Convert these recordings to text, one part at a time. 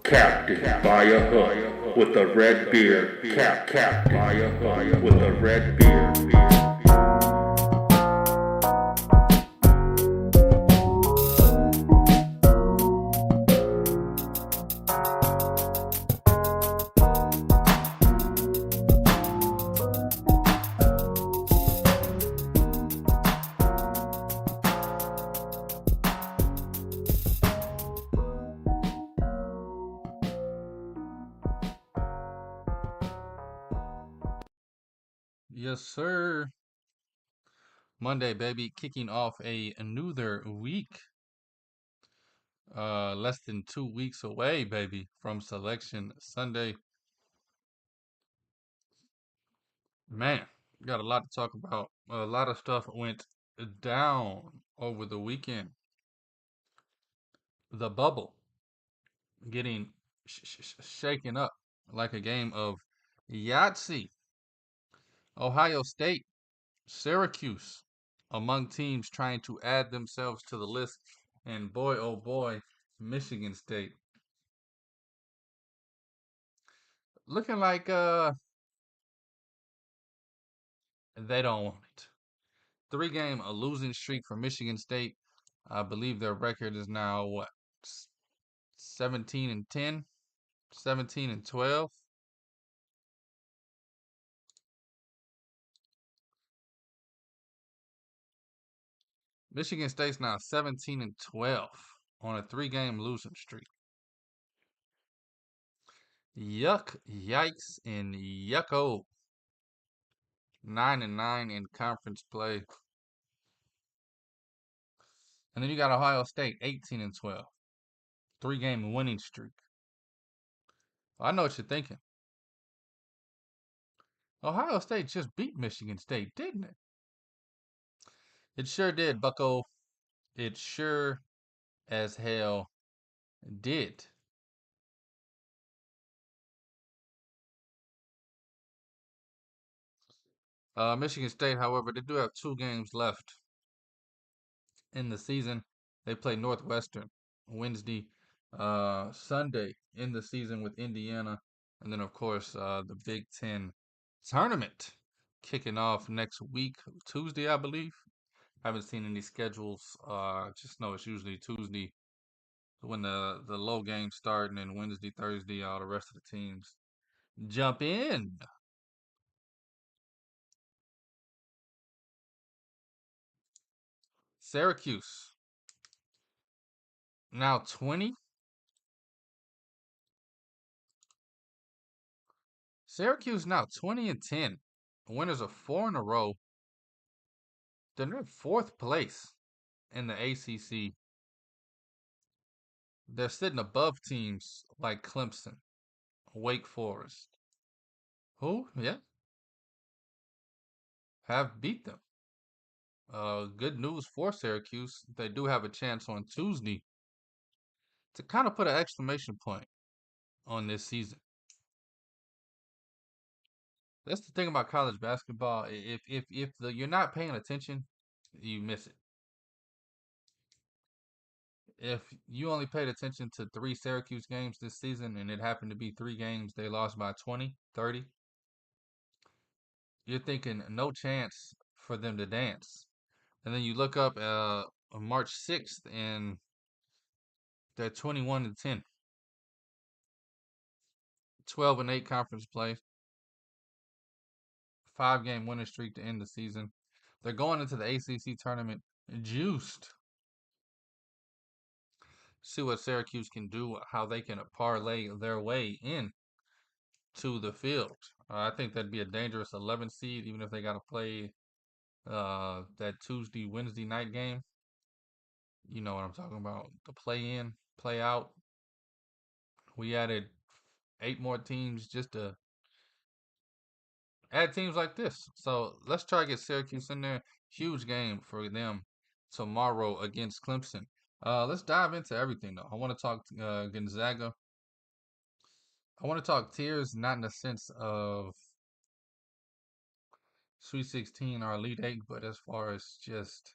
Captain by a hook with a red beard. Captain by a hook with a red beard. Yes, sir. Monday, baby, kicking off another week. Less than 2 weeks away, baby, from Selection Sunday. Man, got a lot to talk about. A lot of stuff went down over the weekend. The bubble getting shaken up like a game of Yahtzee. Ohio State, Syracuse, among teams trying to add themselves to the list. And boy, oh boy, Michigan State. Looking like they don't want it. 3 game a losing streak for Michigan State. I believe their record is now what? 17 and 10, 17 and 12. Michigan State's now 17 and 12 on a 3 game losing streak. Yuck, yikes, and yucko. 9 and 9 in conference play. And then you got Ohio State, 18 and 12. 3 game winning streak. I know what you're thinking. Ohio State just beat Michigan State, didn't it? It sure did, bucko. It sure as hell did. Michigan State, however, they do have 2 games left in the season. They play Northwestern Wednesday, Sunday in the season with Indiana, and then of course the Big Ten tournament kicking off next week, Tuesday, I believe. Haven't seen any schedules. Just know it's usually Tuesday when the low games start, and then Wednesday, Thursday, all the rest of the teams jump in. Syracuse now 20. Syracuse now 20 and 10. Winners of 4 in a row. They're in 4th place in the ACC. They're sitting above teams like Clemson, Wake Forest, who, yeah, have beat them. Good news for Syracuse. They do have a chance on Tuesday to kind of put an exclamation point on this season. That's the thing about college basketball. If you're not paying attention, you miss it. If you only paid attention to 3 Syracuse games this season and it happened to be 3 games they lost by 20, 30, you're thinking no chance for them to dance. And then you look up on March 6th and they're 21 and 10, 12 and 8 conference play, 5 game winning streak to end the season. They're going into the ACC tournament juiced. See what Syracuse can do, how they can parlay their way in to the field. I think that'd be a dangerous 11 seed, even if they got to play that Tuesday, Wednesday night game. You know what I'm talking about. The play in, play out. We added 8 more teams just to at teams like this. So let's try to get Syracuse in there. Huge game for them tomorrow against Clemson. Let's dive into everything though. I want to talk Gonzaga. I want to talk tiers, not in the sense of Sweet 16 or Elite 8, but as far as just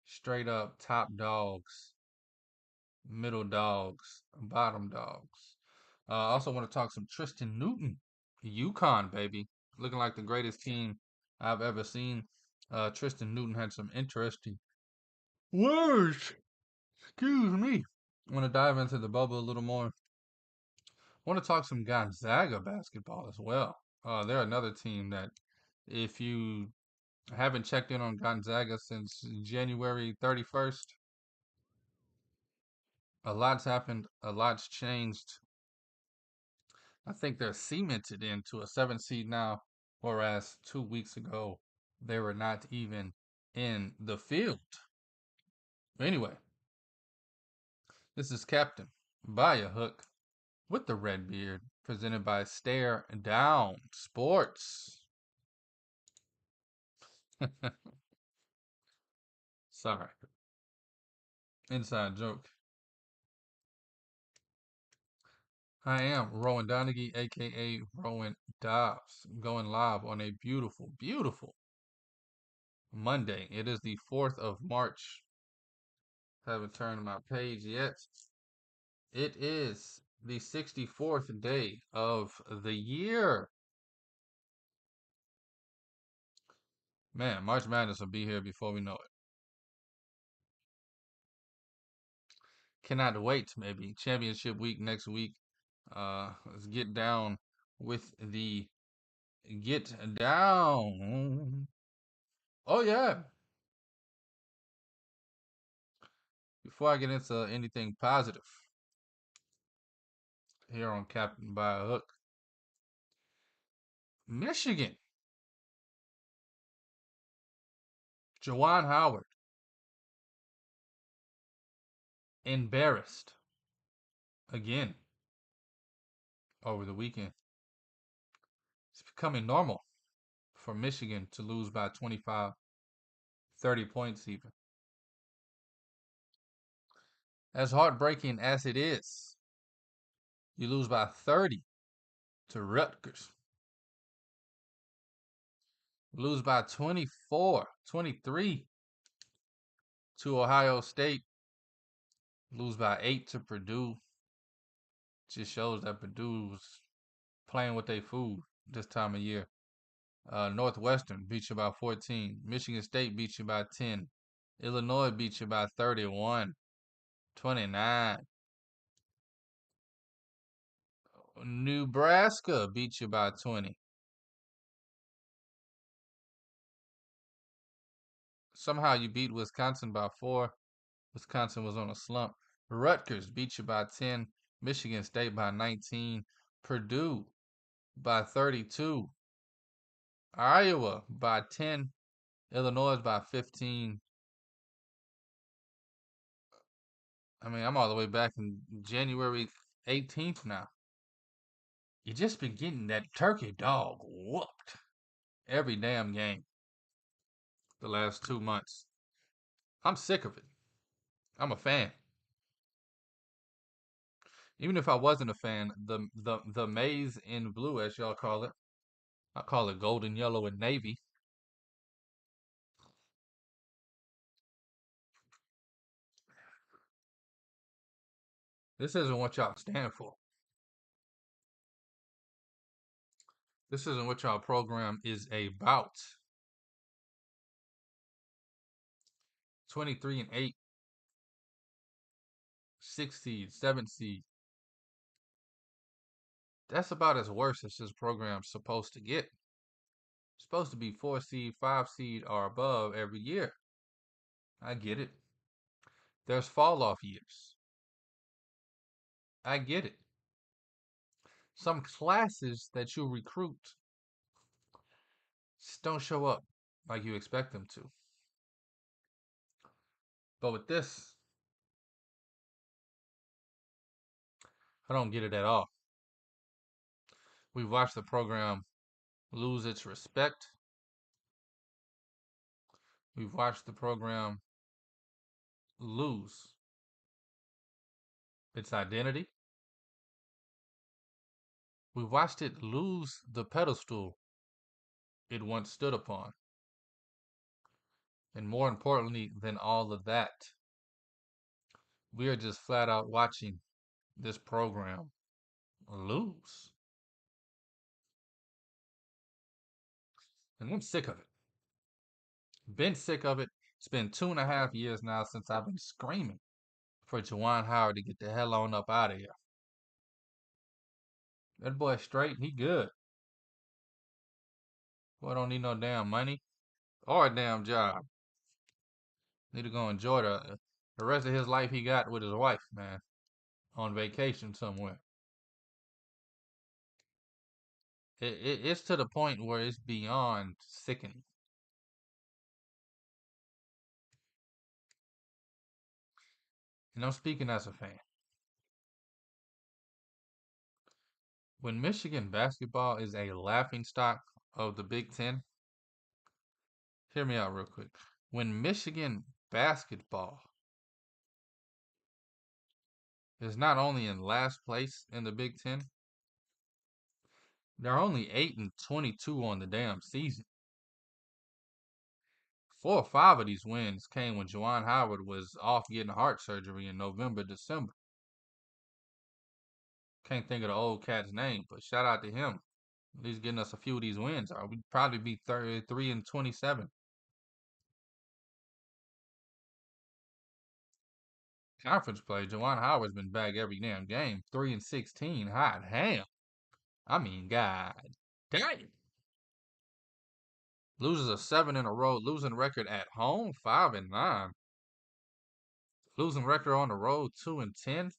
straight up top dogs, middle dogs, bottom dogs. I also want to talk some Tristan Newton, UConn baby, looking like the greatest team I've ever seen. Tristan Newton had some interesting words. Excuse me. I want to dive into the bubble a little more. I want to talk some Gonzaga basketball as well. They're another team that, if you haven't checked in on Gonzaga since January 31st, a lot's happened, a lot's changed. I think they're cemented into a 7 seed now, whereas 2 weeks ago they were not even in the field. Anyway, this is Captain by a hook with the red beard, presented by Stare Down Sports. Sorry, inside joke. I am Rowan Donaghy, aka Rowan Dobbs, going live on a beautiful, beautiful Monday. It is the 4th of March. Haven't turned my page yet. It is the 64th day of the year. Man, March Madness will be here before we know it. Cannot wait, maybe. Championship week next week. Let's get down with the get down. Oh, yeah. Before I get into anything positive here on Captain by a Hook, Michigan, Juwan Howard, embarrassed again over the weekend. It's becoming normal for Michigan to lose by 25, 30 points even. As heartbreaking as it is, you lose by 30 to Rutgers. Lose by 24, 23 to Ohio State. Lose by 8 to Purdue. Just shows that Purdue's playing with their food this time of year. Northwestern beat you by 14. Michigan State beat you by 10. Illinois beat you by 31, 29. Nebraska beat you by 20. Somehow you beat Wisconsin by 4. Wisconsin was on a slump. Rutgers beat you by 10. Michigan State by 19. Purdue by 32. Iowa by 10. Illinois by 15. I mean, I'm all the way back in January 18th now. You just been getting that turkey dog whooped every damn game the last 2 months. I'm sick of it. I'm a fan. Even if I wasn't a fan, the maize in blue, as y'all call it, I call it golden, yellow, and navy. This isn't what y'all stand for. This isn't what y'all program is about. 23 and 8, 6 seed, 7 seed. That's about as worse as this program's supposed to get. It's supposed to be 4 seed, 5 seed, or above every year. I get it. There's fall off years. I get it. Some classes that you recruit just don't show up like you expect them to. But with this, I don't get it at all. We've watched the program lose its respect. We've watched the program lose its identity. We've watched it lose the pedestal it once stood upon. And more importantly than all of that, we are just flat out watching this program lose. And I'm sick of it. Been sick of it. It's been 2.5 years now since I've been screaming for Juwan Howard to get the hell on up out of here. That boy straight, he good. Boy don't need no damn money or a damn job. Need to go enjoy the rest of his life he got with his wife, man, on vacation somewhere. It's to the point where it's beyond sickening. And I'm speaking as a fan. When Michigan basketball is a laughingstock of the Big Ten, hear me out real quick. When Michigan basketball is not only in last place in the Big Ten, they're only 8-22 on the damn season. 4 or 5 of these wins came when Juwan Howard was off getting heart surgery in November, December. Can't think of the old cat's name, but shout out to him. At least getting us a few of these wins. We'd probably be 33-27. Conference play, Juwan Howard's been back every damn game. 3-16. Hot damn. I mean, God damn. Loses a 7 in a row. Losing record at home, 5-9. Losing record on the road, 2-10.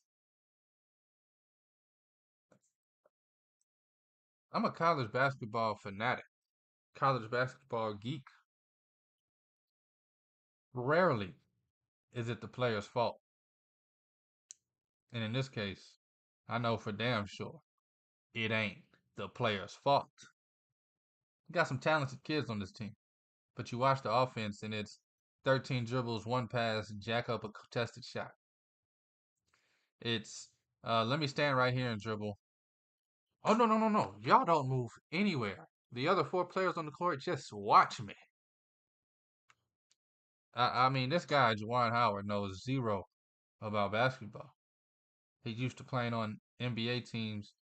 I'm a college basketball fanatic, college basketball geek. Rarely is it the player's fault. And in this case, I know for damn sure it ain't the player's fault. You got some talented kids on this team, but you watch the offense and it's 13 dribbles, one pass, jack up a contested shot. It's let me stand right here and dribble. Oh no no no no! Y'all don't move anywhere. The other 4 players on the court just watch me. I mean, this guy Juwan Howard knows zero about basketball. He's used to playing on NBA teams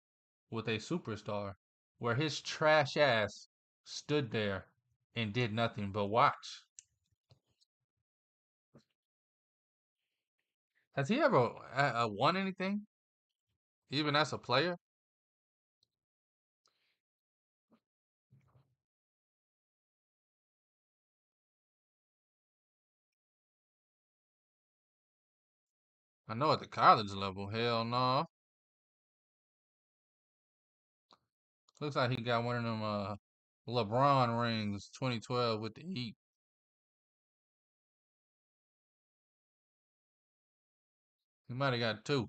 with a superstar where his trash ass stood there and did nothing but watch. Has he ever won anything, even as a player? I know at the college level, hell no. Looks like he got one of them LeBron rings 2012 with the Heat. He might have got 2.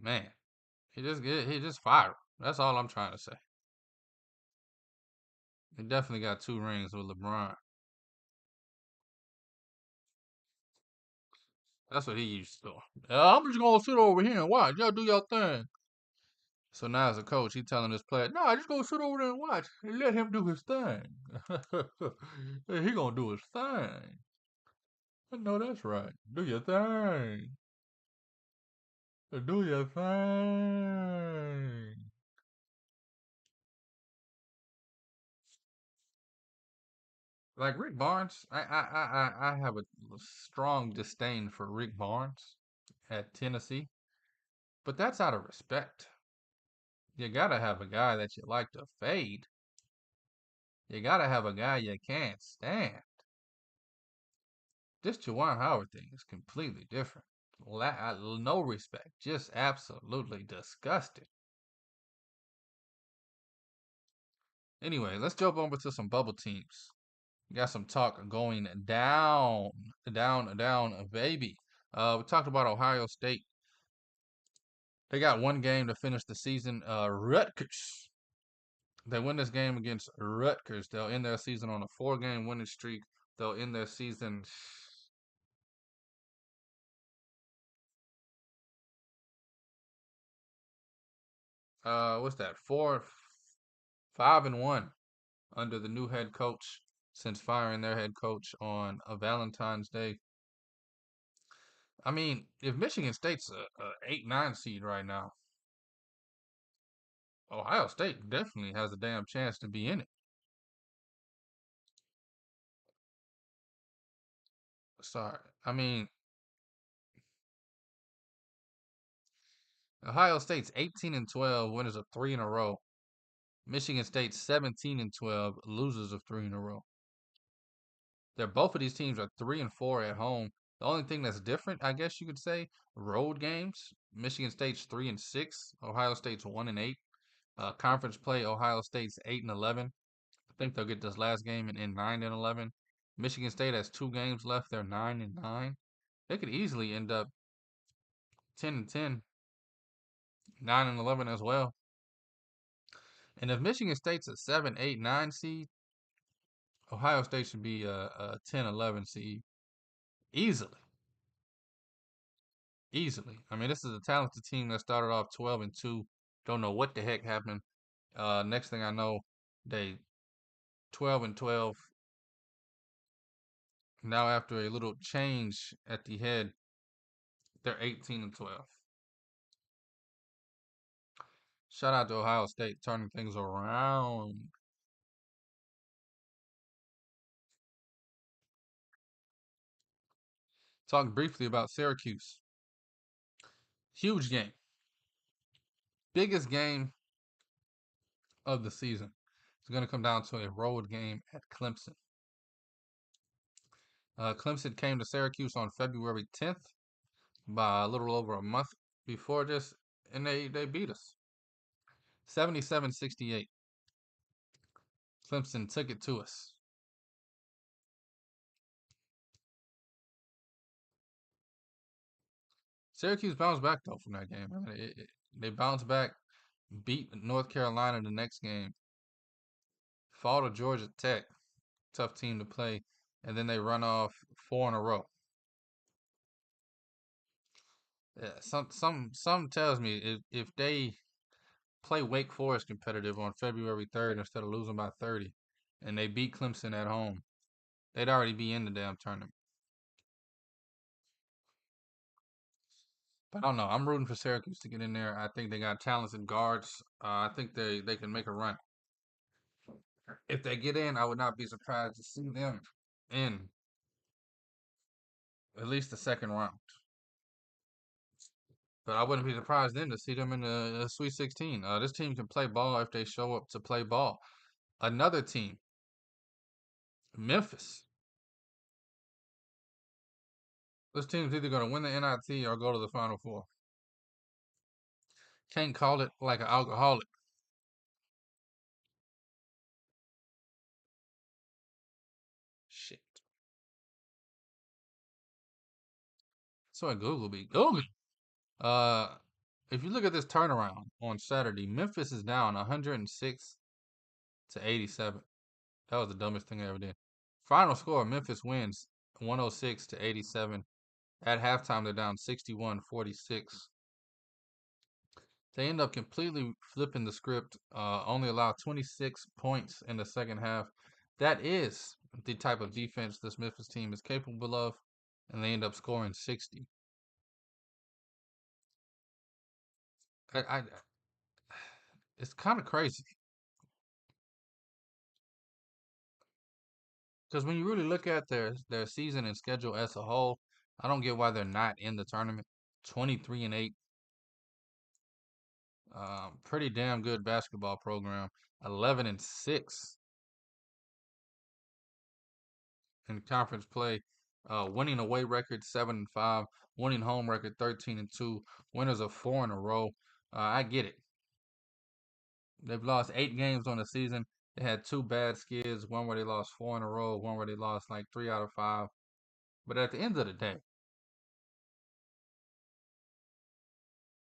Man, he just fired. That's all I'm trying to say. He definitely got 2 rings with LeBron. That's what he used to do. I'm just gonna sit over here and watch. Y'all do your thing. So now as a coach, he telling his player, "No, just go sit over there and watch and let him do his thing. He gonna do his thing. I know that's right. Do your thing. Do your thing." Like Rick Barnes, I have a strong disdain for Rick Barnes at Tennessee, but that's out of respect. You gotta have a guy that you like to fade. You gotta have a guy you can't stand. This Juwan Howard thing is completely different. No respect, just absolutely disgusting. Anyway, let's jump over to some bubble teams. Got some talk going down, baby. We talked about Ohio State. They got one game to finish the season. Rutgers. They win this game against Rutgers. They'll end their season on a 4-game winning streak. They'll end their season. What's that? 5-1 under the new head coach since firing their head coach on a Valentine's Day. I mean, if Michigan State's a 8-9 seed right now, Ohio State definitely has a damn chance to be in it. Sorry. I mean, Ohio State's 18-12, winners of 3 in a row. Michigan State's 17-12, losers of 3 in a row. Both of these teams are 3-4 at home. The only thing that's different, I guess you could say, road games. Michigan State's 3-6, Ohio State's 1-8. Conference play, Ohio State's 8-11. I think they'll get this last game and end 9-11. Michigan State has 2 games left. They're 9-9. They could easily end up 10-10, 9-11 as well. And if Michigan State's a 7, 8, 9 seed, Ohio State should be a 10, 11 seed easily. Easily. I mean, this is a talented team that started off 12-2. Don't know what the heck happened. Next thing I know, they 12-12. Now after a little change at the head, they're 18-12. Shout out to Ohio State turning things around. Talk briefly about Syracuse. Huge game. Biggest game of the season. It's going to come down to a road game at Clemson. Clemson came to Syracuse on February 10th by a little over a month before this, and they beat us 77-68. Clemson took it to us. Syracuse bounced back, though, from that game. I mean, they bounced back, beat North Carolina the next game, fall to Georgia Tech, tough team to play, and then they run off 4 in a row. Yeah, some tells me if they play Wake Forest competitive on February 3rd instead of losing by 30, and they beat Clemson at home, they'd already be in the damn tournament. But I don't know. I'm rooting for Syracuse to get in there. I think they got talented guards. I think they can make a run. If they get in, I would not be surprised to see them in at least the second round. But I wouldn't be surprised then to see them in the Sweet 16. This team can play ball if they show up to play ball. Another team, Memphis. This team's either going to win the NIT or go to the Final Four. Can't call it like an alcoholic. Shit. So I Google be Google. Uh, if you look at this turnaround on Saturday, Memphis is down 106 to 87. That was the dumbest thing I ever did. Final score: Memphis wins 106 to 87. At halftime, they're down 61-46. They end up completely flipping the script. Only allow 26 points in the second half. That is the type of defense this Memphis team is capable of, and they end up scoring 60. I it's kind of crazy because when you really look at their season and schedule as a whole, I don't get why they're not in the tournament. 23-8, pretty damn good basketball program. 11-6 in conference play. Winning away record 7-5, winning home record 13-2, winners of 4 in a row. I get it. They've lost 8 games on the season. They had two bad skids, one where they lost four in a row, one where they lost like three out of five. But at the end of the day,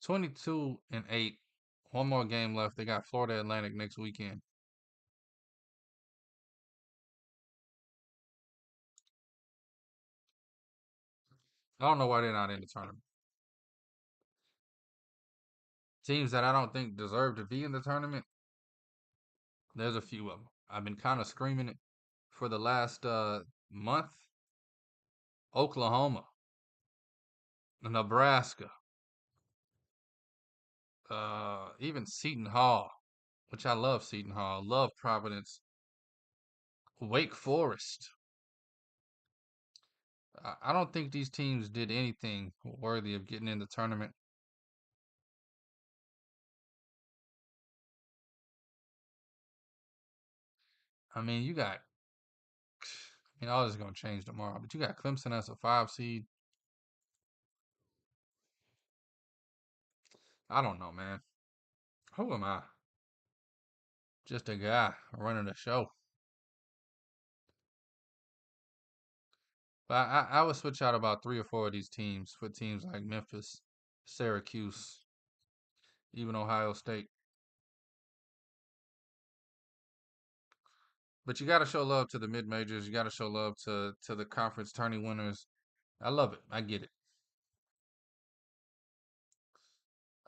22-8, one more game left. They got Florida Atlantic next weekend. I don't know why they're not in the tournament. Teams that I don't think deserve to be in the tournament, there's a few of them. I've been kind of screaming it for the last month. Oklahoma, Nebraska, even Seton Hall, which I love Seton Hall, love Providence, Wake Forest. I don't think these teams did anything worthy of getting in the tournament. I mean, you got, all this is going to change tomorrow, but you got Clemson as a 5 seed. I don't know, man. Who am I? Just a guy running a show. But I would switch out about three or four of these teams for teams like Memphis, Syracuse, even Ohio State. But you got to show love to the mid majors. You got to show love to the conference tourney winners. I love it. I get it.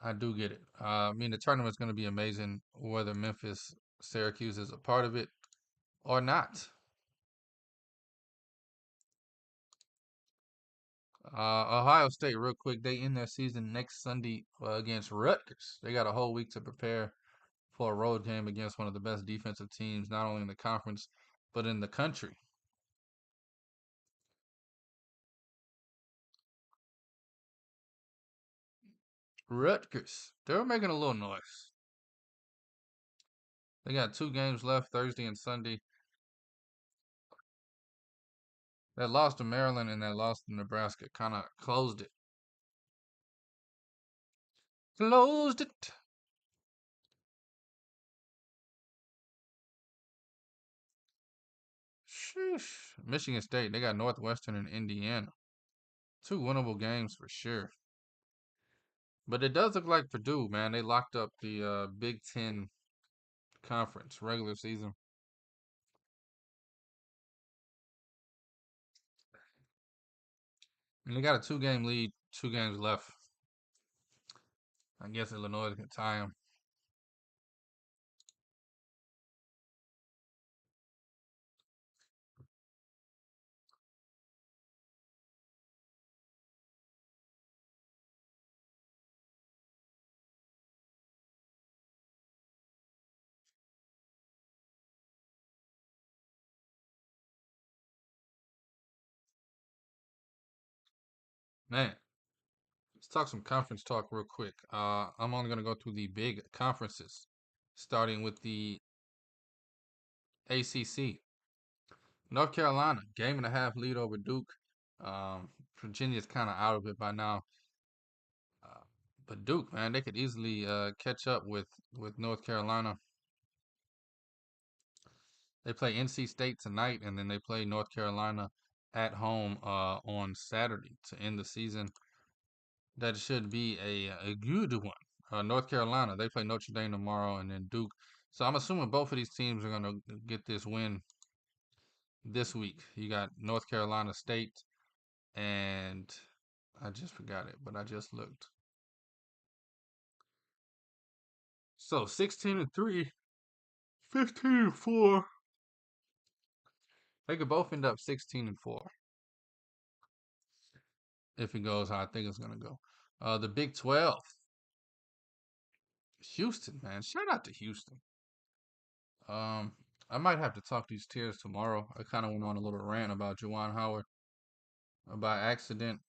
I do get it. I mean, the tournament's going to be amazing, whether Memphis, Syracuse is a part of it or not. Ohio State, real quick, they end their season next Sunday against Rutgers. They got a whole week to prepare for a road game against one of the best defensive teams, not only in the conference, but in the country. Rutgers, they were making a little noise. They got two games left, Thursday and Sunday. That loss to Maryland and that loss to Nebraska kind of closed it. Closed it. Sheesh. Michigan State, they got Northwestern and Indiana. Two winnable games for sure. But it does look like Purdue, man. They locked up the Big Ten conference regular season. And they got a two-game lead, two games left. I guess Illinois can tie them. Man, let's talk some conference talk real quick. I'm only going to go through the big conferences, starting with the ACC. North Carolina, game and a half lead over Duke. Virginia's kind of out of it by now. Uh, but Duke, man, they could easily catch up with North Carolina. They play NC State tonight, and then they play North Carolina at home on Saturday to end the season. That should be a good one. North Carolina, they play Notre Dame tomorrow, and then Duke. So I'm assuming both of these teams are going to get this win this week. You got North Carolina State, and I just forgot it, but I just looked. So 16-3, 15-4. They could both end up 16-4 if it goes how I think it's gonna go. The Big 12, Houston, man, shout out to Houston. Um, I might have to talk these tears tomorrow. I kind of went on a little rant about Juwan Howard by accident,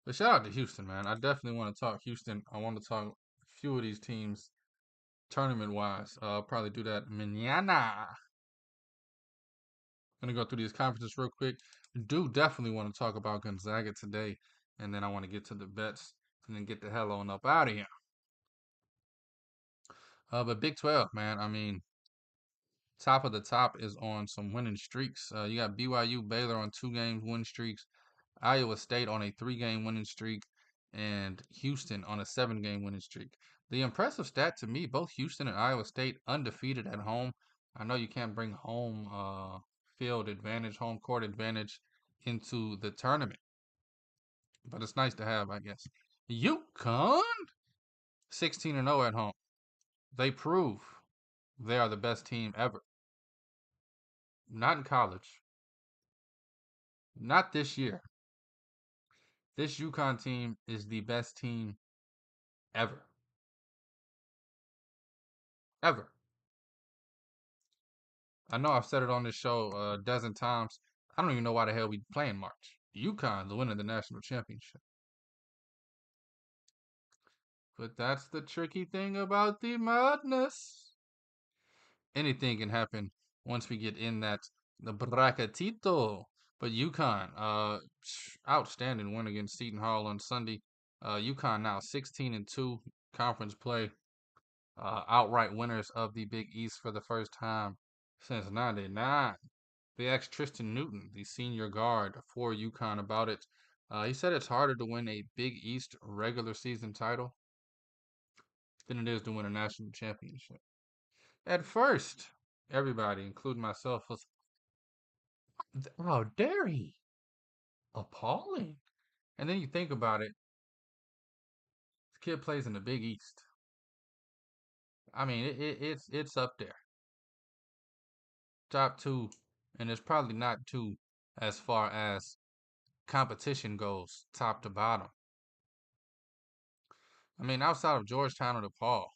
but shout out to Houston, man. I definitely want to talk Houston. I want to talk a few of these teams tournament wise. I'll probably do that mañana. Gonna go through these conferences real quick. Do definitely want to talk about Gonzaga today, and then I want to get to the bets and then get the hell on up out of here. But Big 12, man. I mean, top of the top is on some winning streaks. You got BYU, Baylor on 2 games winning streaks, Iowa State on a 3 game winning streak, and Houston on a 7 game winning streak. The impressive stat to me, both Houston and Iowa State undefeated at home. I know you can't bring home field advantage, home court advantage into the tournament, but it's nice to have, I guess. UConn 16-0 at home. They prove they are the best team ever. Not in college. Not this year. This UConn team is the best team ever. Ever. I know I've said it on this show a dozen times. I don't even know why the hell we play in March. UConn, the winner of the national championship. But that's the tricky thing about the madness. Anything can happen once we get in the bracketito. But UConn, outstanding win against Seton Hall on Sunday. UConn now 16-2 conference play. Outright winners of the Big East for the first time since '99. They asked Tristan Newton, the senior guard for UConn, about it. He said it's harder to win a Big East regular season title than it is to win a national championship. At first, everybody, including myself, was, how dare he? Appalling. And then you think about it, this kid plays in the Big East. I mean, it's up there. Top two, and it's probably not two as far as competition goes, top to bottom. I mean, outside of Georgetown or DePaul,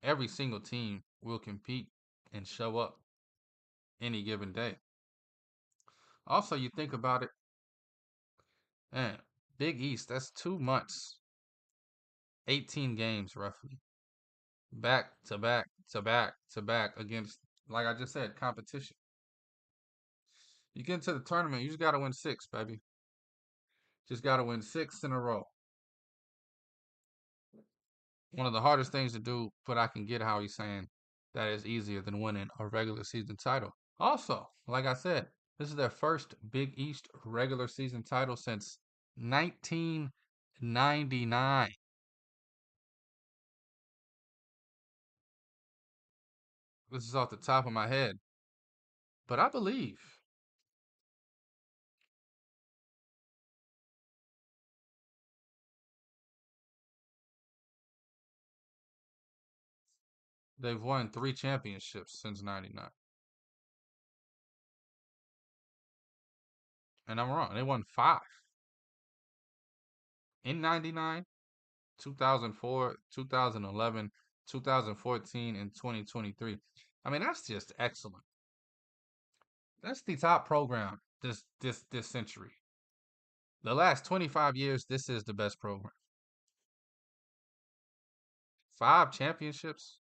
every single team will compete and show up any given day. Also, you think about it, man, Big East, that's 2 months, 18 games roughly, back to back to back to back against, like I just said, competition. You get into the tournament, you just got to win 6, baby. Just got to win 6 in a row. One of the hardest things to do, but I can get how he's saying that is easier than winning a regular season title. Also, like I said, this is their first Big East regular season title since 1999. This is off the top of my head, but I believe they've won 3 championships since '99. And I'm wrong. They won 5 in '99, 2004, 2011, 2014, and 2023. I mean, that's just excellent. That's the top program this century. The last 25 years, this is the best program. 5 championships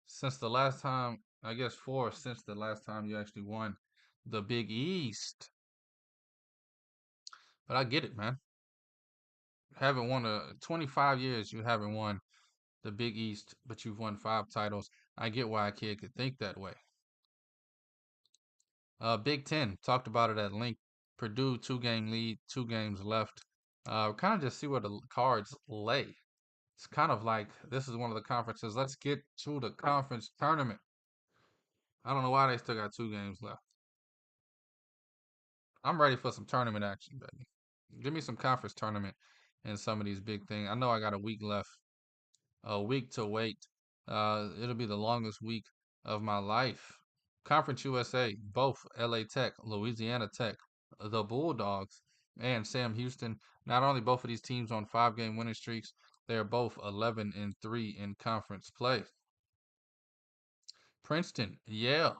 since the last time, I guess 4 since the last time you actually won the Big East. But I get it, man. Haven't won 25 years, you haven't won the Big East, but you've won 5 titles. I get why a kid could think that way. Big Ten, talked about it at length. Purdue, 2 game lead, 2 games left. Kind of just see where the cards lay. It's kind of like this is one of the conferences. Let's get to the conference tournament. I don't know why they still got 2 games left. I'm ready for some tournament action, baby. Give me some conference tournament and some of these big things. I know I got a week left, a week to wait. It'll be the longest week of my life. Conference USA, both LA Tech, Louisiana Tech, the Bulldogs, and Sam Houston. Not only both of these teams on 5 game winning streaks, they are both 11-3 in conference play. Princeton, yeah,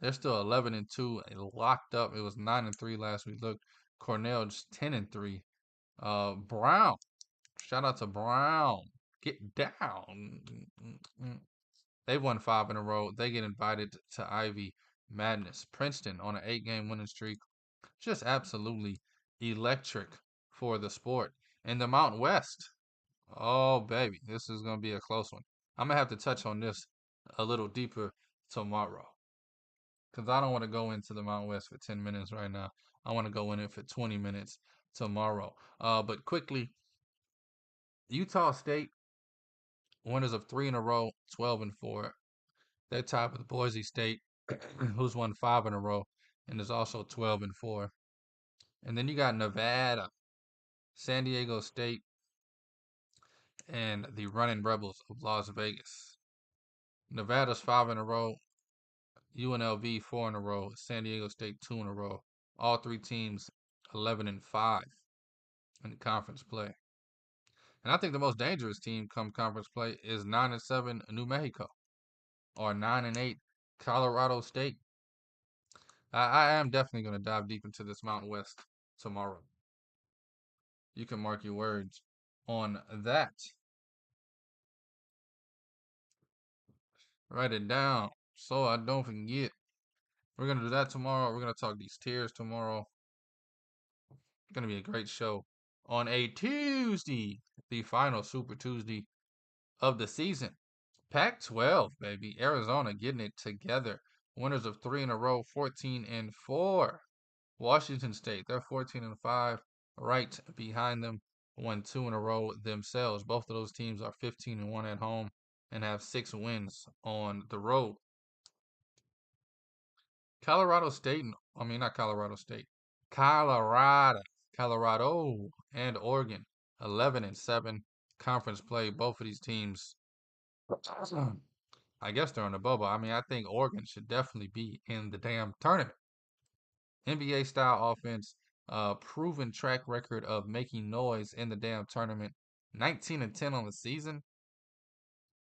they're still 11-2, locked up. It was 9-3 last week. Look, Cornell just 10-3. Brown, shout out to Brown. Get down. They won 5 in a row. They get invited to Ivy Madness. Princeton on an 8 game winning streak. Just absolutely electric for the sport. And the Mountain West. Oh, baby. This is going to be a close one. I'm gonna have to touch on this a little deeper tomorrow because I don't want to go into the Mountain West for 10 minutes right now. I want to go in it for 20 minutes tomorrow. But quickly, Utah State, winners of 3 in a row, 12-4. They're tied with Boise State, who's won 5 in a row and is also 12-4. And then you got Nevada, San Diego State, and the Running Rebels of Las Vegas. Nevada's 5 in a row, UNLV 4 in a row, San Diego State 2 in a row. All three teams 11-5 in conference play. And I think the most dangerous team come conference play is 9-7 New Mexico or 9-8 Colorado State. I am definitely going to dive deep into this Mountain West tomorrow. You can mark your words on that. Write it down so I don't forget. We're going to do that tomorrow. We're going to talk these tiers tomorrow. It's going to be a great show on a Tuesday, the final Super Tuesday of the season. Pac-12, baby. Arizona getting it together. Winners of 3 in a row, 14-4. Washington State, they're 14-5. Right behind them, won 2 in a row themselves. Both of those teams are 15-1 at home and have 6 wins on the road. Colorado State, not Colorado State, Colorado and Oregon, 11-7 conference play. Both of these teams, I guess they're on the bubble. I think Oregon should definitely be in the damn tournament. NBA style offense, proven track record of making noise in the damn tournament. 19-10 on the season.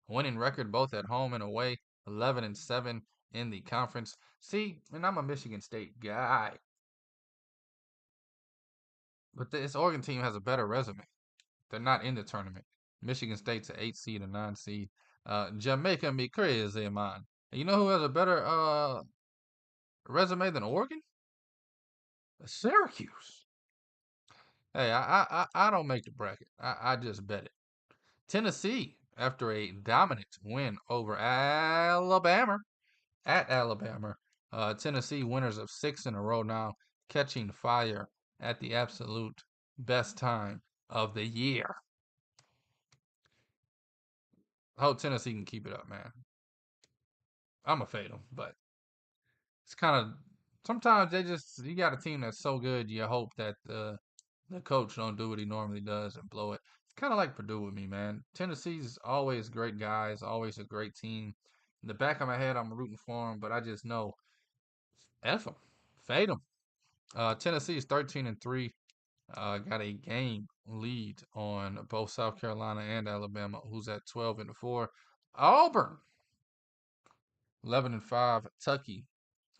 Winning record both at home and away. 11-7 in the conference. See, and I'm a Michigan State guy, but this Oregon team has a better resume. They're not in the tournament. Michigan State's an 8 seed, a 9 seed. Jamaica me crazy, man. And you know who has a better resume than Oregon? Syracuse. Hey, I don't make the bracket. I just bet it. Tennessee, after a dominant win over Alabama, at Alabama, Tennessee winners of 6 in a row now, catching fire at the absolute best time of the year. I hope Tennessee can keep it up, man. I'm a fade them, but it's kind of sometimes you got a team that's so good you hope that the coach don't do what he normally does and blow it. It's kind of like Purdue with me, man. Tennessee's always great guys, always a great team. In the back of my head, I'm rooting for them, but I just know F them, fade them. Tennessee is 13-3. Got a game lead on both South Carolina and Alabama, who's at 12-4. Auburn 11-5. Kentucky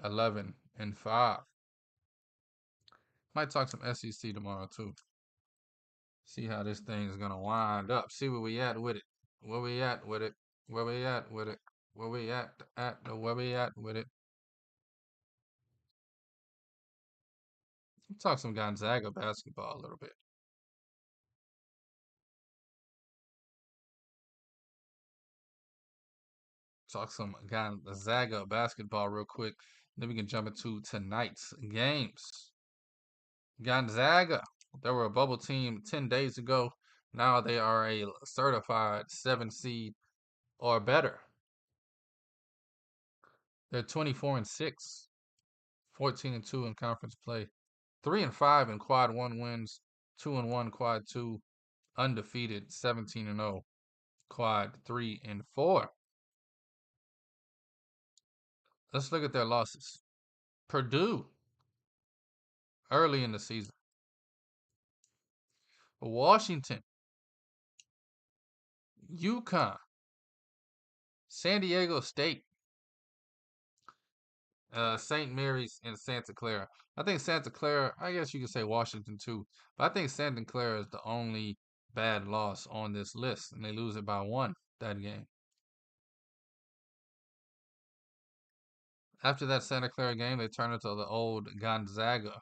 11-5. Might talk some SEC tomorrow too. See how this thing's gonna wind up. See where we at with it. Where we at with it. Where we at with it. Where we at where we at with it. Talk some Gonzaga basketball a little bit. Talk some Gonzaga basketball real quick. Then we can jump into tonight's games. Gonzaga, they were a bubble team 10 days ago. Now they are a certified 7 seed or better. They're 24-6, 14-2 in conference play, 3-5 in quad 1 wins, 2-1 quad 2, undefeated, 17-0 quad 3 and 4. Let's look at their losses. Purdue, early in the season. Washington, UConn, San Diego State, St. Mary's, and Santa Clara. I think Santa Clara, I guess you could say Washington too, but I think Santa Clara is the only bad loss on this list, and they lose it by 1 that game. After that Santa Clara game, they turn into the old Gonzaga,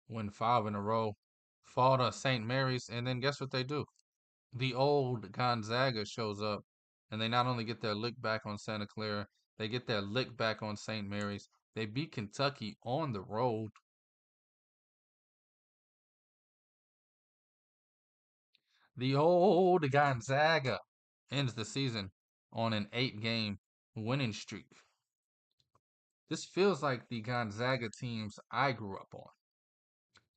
win 5 in a row, fall to St. Mary's, and then guess what they do? The old Gonzaga shows up And they not only get their lick back on Santa Clara, they get their lick back on St. Mary's. They beat Kentucky on the road. The old Gonzaga ends the season on an 8-game winning streak. This feels like the Gonzaga teams I grew up on.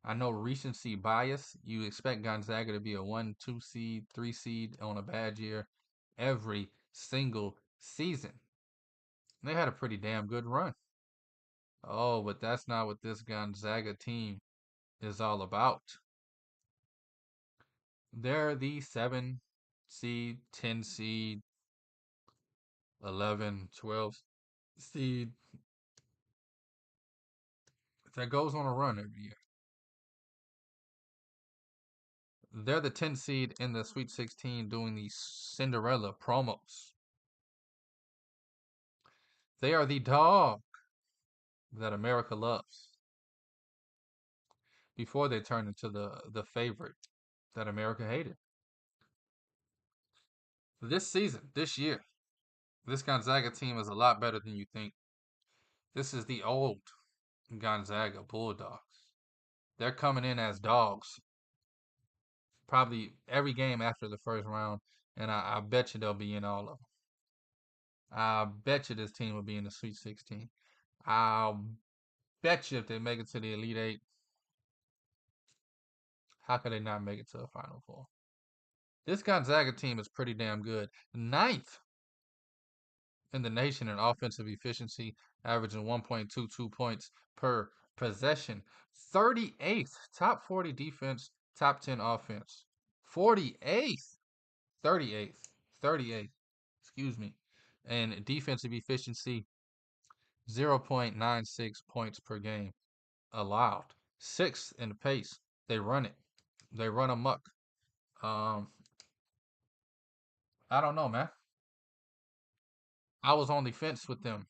I know recency bias. You expect Gonzaga to be a 1, 2 seed, 3 seed on a bad year every single season. They had a pretty damn good run. Oh, but that's not what this Gonzaga team is all about. They're the 7 seed, 10 seed, 11, 12 seed that goes on a run every year. They're the 10 seed in the Sweet 16 doing the Cinderella promos. They are the dog that America loves before they turn into the favorite that America hated. This season, this year, this Gonzaga team is a lot better than you think. This is the old Gonzaga Bulldogs. They're coming in as dogs. Probably every game after the first round, and I bet you they'll be in all of them. I bet you this team will be in the Sweet 16. I'll bet you if they make it to the Elite Eight, how could they not make it to a Final Four? This Gonzaga team is pretty damn good. Ninth in the nation in offensive efficiency, averaging 1.22 points per possession. 38th, top 40 defense, top 10 offense. 48th, 38th, 38th, excuse me. And defensive efficiency, 0.96 points per game allowed. 6th in the pace. They run it. They run amok. I don't know, man. I was on the fence with them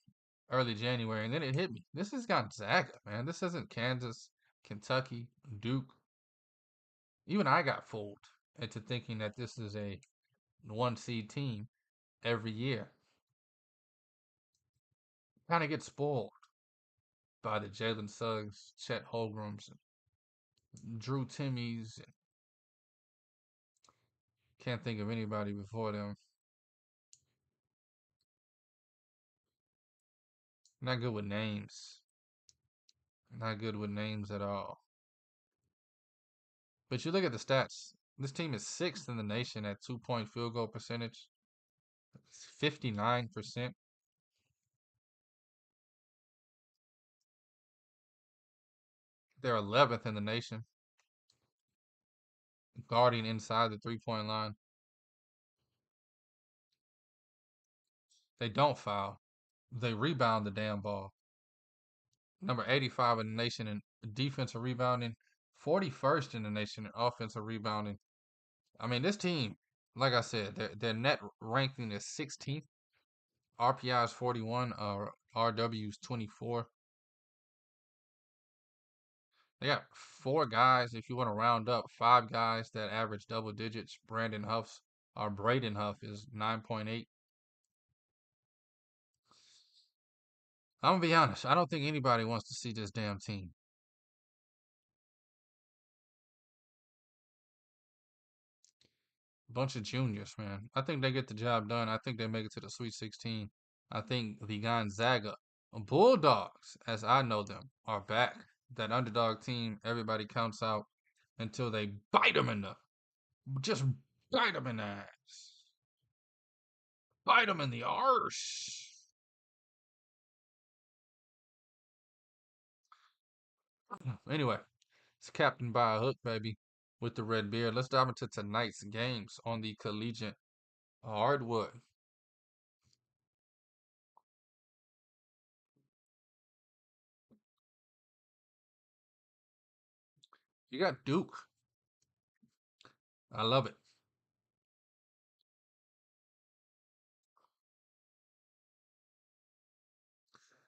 early January, and then it hit me. This is Gonzaga, man. This isn't Kansas, Kentucky, Duke. Even I got fooled into thinking that this is a 1 seed team every year. Kind of get spoiled by the Jalen Suggs, Chet Holmgrens, and Drew Timmies. And can't think of anybody before them. Not good with names. Not good with names at all. But you look at the stats. This team is 6th in the nation at 2-point field goal percentage. It's 59%. They're 11th in the nation guarding inside the 3-point line. They don't foul. They rebound the damn ball. Number 85 in the nation in defensive rebounding, 41st in the nation in offensive rebounding. I mean, this team, like I said, their net ranking is 16th. RPI is 41, RW is 24. They got 4 guys, if you want to round up, 5 guys that average double digits. Braden Huff is 9.8. I'm gonna be honest. I don't think anybody wants to see this damn team. Bunch of juniors, man. I think they get the job done. I think they make it to the Sweet 16. I think the Gonzaga Bulldogs, as I know them, are back. That underdog team, everybody counts out until they bite them in the, just bite them in the ass. Bite them in the arse. Anyway, it's Captain by a Hook, baby, with the red beard. Let's dive into tonight's games on the collegiate hardwood. You got Duke. I love it.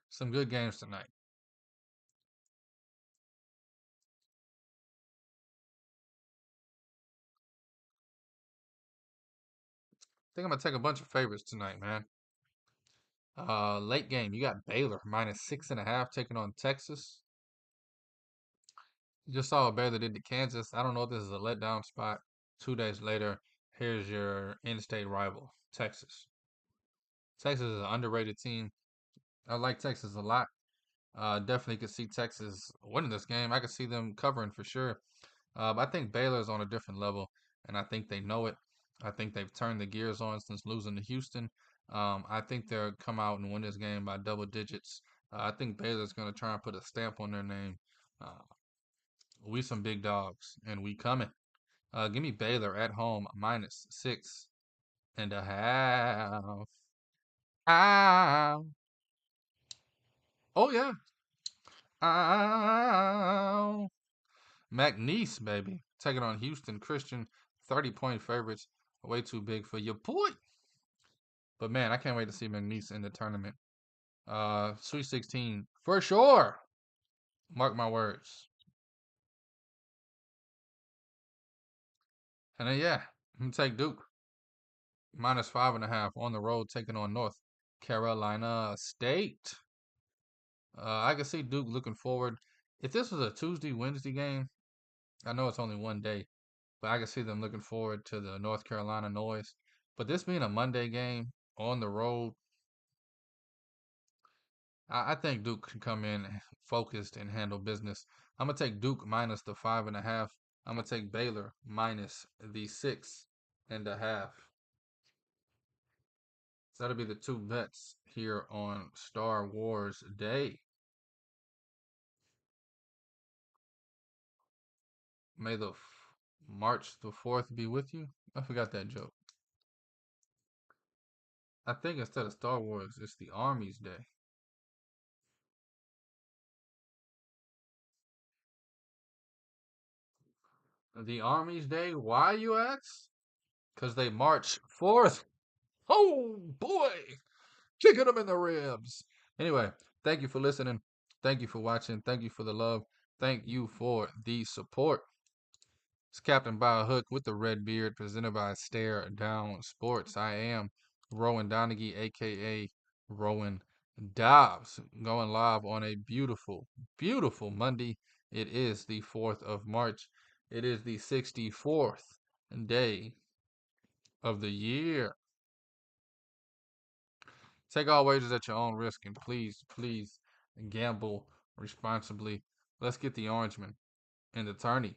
Some good games tonight. think I'm gonna take a bunch of favorites tonight, man. Late game, you got Baylor -6.5 taking on Texas. Just saw what Baylor did to Kansas. I don't know if this is a letdown spot. 2 days later, here's your in-state rival, Texas. Texas is an underrated team. I like Texas a lot. Definitely could see Texas winning this game. I could see them covering for sure. But I think Baylor's on a different level, and I think they know it. I think they've turned the gears on since losing to Houston. I think they'll come out and win this game by double digits. I think Baylor's going to try and put a stamp on their name. Uh, we some big dogs, and we coming. Give me Baylor at home -6.5. Ow. Oh yeah. Ow. McNeese, baby. Taking on Houston Christian. 30-point favorites. Way too big for your boy. But man, I can't wait to see McNeese in the tournament. Sweet 16 for sure. Mark my words. And then yeah, I'm gonna take Duke -5.5 on the road, taking on North Carolina State. I can see Duke looking forward. If this was a Tuesday, Wednesday game, I know it's only one day, but I can see them looking forward to the North Carolina noise. But this being a Monday game on the road, I think Duke can come in focused and handle business. I'm gonna take Duke minus the 5.5. I'm gonna take Baylor minus the 6.5. So that'll be the two bets here on Star Wars Day. May the March the 4th be with you. I forgot that joke. I think instead of Star Wars, it's the Army's Day. The Army's Day? Why, you ask? Because they march forth. Oh, boy! Kicking them in the ribs. Anyway, thank you for listening. Thank you for watching. Thank you for the love. Thank you for the support. It's Captain by a Hook with the red beard, presented by Stare Down Sports. I am Rowan Donaghy, aka Rowan Dobbs, going live on a beautiful, beautiful Monday. It is the 4th of March. It is the 64th day of the year. Take all wagers at your own risk, and please, please gamble responsibly. Let's get the Orangeman and the tourney